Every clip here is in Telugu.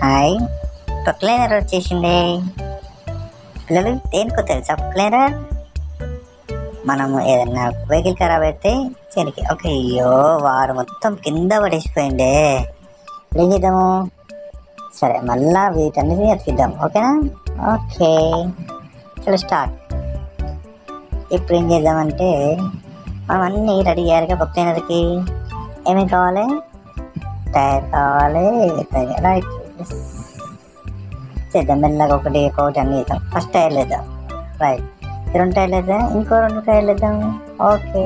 హాయ్, ప్రొక్లైనర్ వచ్చేసింది. పిల్లలు దేనికో తెలుసా ప్రొక్లైనర్? మనము ఏదన్నా వెహికల్ ఖరాబ్ అయితే చేనికి ఓకే. అయ్యో వారు మొత్తం కింద పడేసిపోయిండే. ఏం చేద్దాము? సరే మళ్ళా వీటన్నిటిని అతికిద్దాం. ఓకేనా? ఓకే, చలో స్టార్ట్. ఇప్పుడు ఏం చేద్దామంటే మనం అన్నీ రెడీ అయ్యారుగా ప్రొక్లైనర్కి. ఏమేమి కావాలి? టైర్ కావాలి. రైట్, చేద్దాం మెల్లగా. ఒకటి అన్నీ వేద్దాం. ఫస్ట్ టైర్లు వేద్దాం. రైట్, 2 టైర్లు వేద్దాం. ఇంకో 2 టైర్లు వేద్దాం. ఓకే,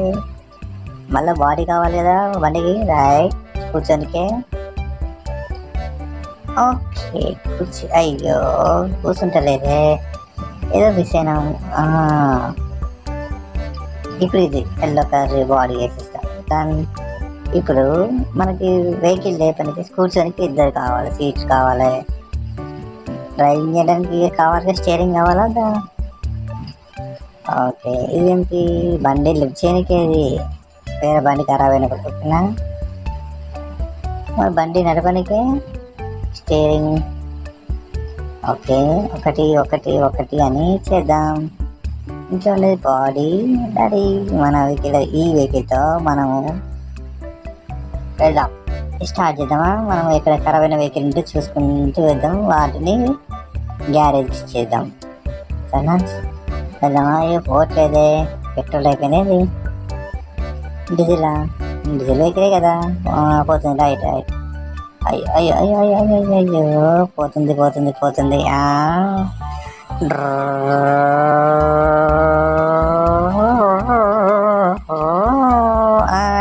మళ్ళీ బాడీ కావాలి కదా బండికి. రైట్, కూర్చోనికే. ఓకే, అయ్యో కూర్చుంటలేదే, ఏదో మిస్ అయినా. ఇప్పుడు ఇది ఎల్లో కలర్ బాడీ వేసేస్తాం. దాన్ని ఇప్పుడు మనకి వెహికల్ లేపనికి కూర్చోనికి 2 కావాలి. సీట్స్ కావాలి. డ్రైవింగ్ చేయడానికి కావాలి. స్టీరింగ్ కావాలా? ఓకే, ఇదేంటి బండి లిఫ్ట్ చేయడానికి? ఇది వేరే బండి ఖరాబ్ అయినప్పుడు మరి బండి నడపడానికి స్టీరింగ్. ఓకే, ఒకటి ఒకటి ఒకటి అని చేద్దాం. ఇంట్లో ఉండేది బాడీ. డాడీ మన వెహికల్, ఈ వెహికల్తో మనము వెళ్దాం. స్టార్ట్ చేద్దామా? మనం ఎక్కడ ఖరాబ్ అయిన వెహికల్ ఉంటే చూసుకుంటూ వెళ్దాం. వాటిని గ్యారేజ్ చేద్దాం. సరేనా? వెళ్దామా? పోవట్లేదే, పెట్రోల్ అయిపోయినది. డీజిల్ వెహికలే కదా. పోతుంది. Right right. అయ్యో అయ్యో అయ్యో అయ్యో అయ్యో అయ్యో, పోతుంది పోతుంది పోతుంది.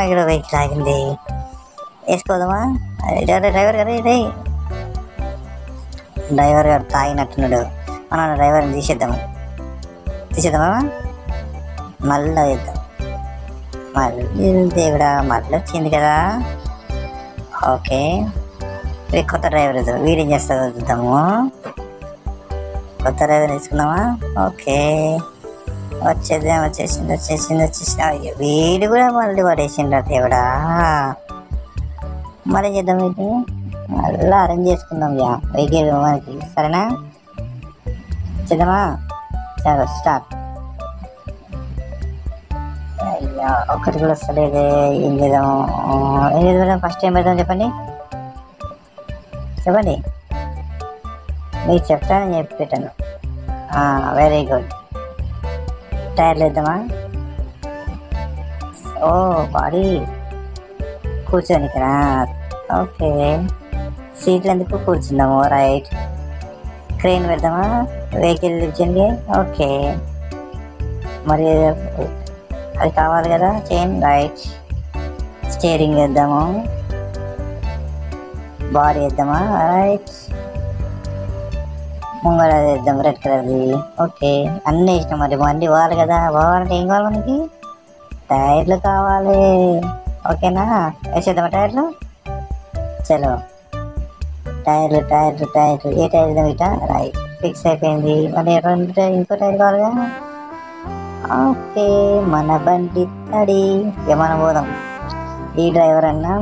ఇక్కడ వెహికల్ ఆగింది. వేసుకోదామా? డ్రైవర్ గారు, డ్రైవర్ గారు తాగినట్టున్నాడు. మన డ్రైవర్ని తీసేద్దామా? మళ్ళీ వేద్దాం. మళ్ళీ దేవుడా, మళ్ళీ వచ్చింది కదా. ఓకే, కొత్త డ్రైవర్ వీడేం చేస్తాడో చూద్దాము. కొత్త డ్రైవర్ తీసుకుందామా? ఓకే, వచ్చేసింది. అయ్యో వీడు కూడా మళ్ళీ పడేసిండ్రా దేవుడా. మళ్ళీ చేద్దాం. వీటిని మళ్ళీ అరేంజ్ చేసుకుందాం వెహికల్ మనకి. సరేనా? చేద్దామా? సరే స్టార్ట్. అయ్యా ఒకటి కూడా వస్తలేదే. ఏం చేద్దాము? ఫస్ట్ ఏం పెడదాం చెప్పండి. మీకు చెప్తానని చెప్పి పెట్టాను. Very good. టైర్లు వేద్దామా? ఓ బాడీ కూర్చోని కదా. ఓకే, సీట్లు ఎందుకు కూర్చుందాము. రైట్, క్రెయిన్ పెడదామా? Vehicle lift. ఓకే, మరి అది కావాలి కదా చైన్. రైట్, స్టీరింగ్ వేద్దాము. బాడీ వేద్దామా? రైట్, ముంగడ వేద్దాం రెడ్ కలర్ది. ఓకే, అన్నీ వేసినాం. మరి బండి పోవాలి కదా. పోవాలంటే ఏం కావాలి మనకి? టైర్లు కావాలి. ఓకేనా? వేసేద్దామా టైర్లు? చలో టైర్లు. ఏ టైర్ వేద్దాం? ఇట. రైట్, ఫిక్స్ అయిపోయింది. మరి ఇంకో టైర్ కావాలిగా. ఓకే, మన బండి తడి. మనం పోదాం. ఈ డ్రైవర్ అన్నా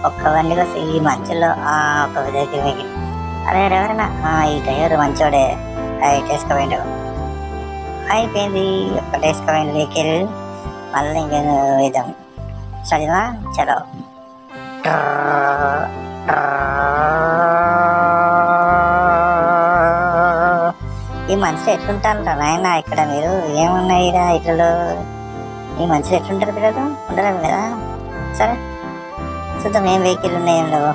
ఒక్క బండి కోసం ఈ మంచులో ఒక దగ్గర వెహికల్. అరే ఎవరైనా ఈ డ్రైవర్ మంచోడే. రైట్, వేసుకోపోయిండు. అయిపోయింది. ఒక్కటి వేసుకోపోయింది వెహికల్. మళ్ళీ ఇంకా వేద్దాం. చదివా? చలో. ఈ మనుషులు ఎట్లుంటారు నాయన ఇక్కడ? మీరు ఏమున్నాయి ఇట్లలో? ఈ మనుషులు ఎట్లుంటారు పిల్లలు? ఉండలేము కదా. సరే చూద్దాం ఏం వెహికల్ ఉన్నాయి. ఉండవు.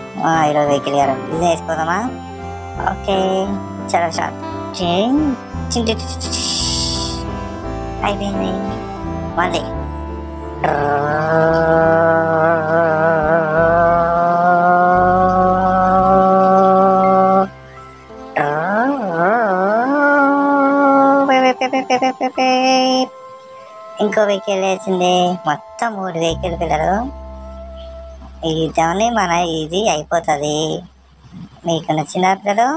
ఈరోజు వెహికల్ గారు ఇది వేసుకోదామా? ఓకే, చలో షార్ట్. అయిపోయింది. మళ్ళీ ఇంకో వెహికల్ వేసింది. మొత్తం 3 వెహికల్ పిల్లలు. ఈ జర్నీ మన ఈజీ అయిపోతుంది. మీకు నచ్చినట్లు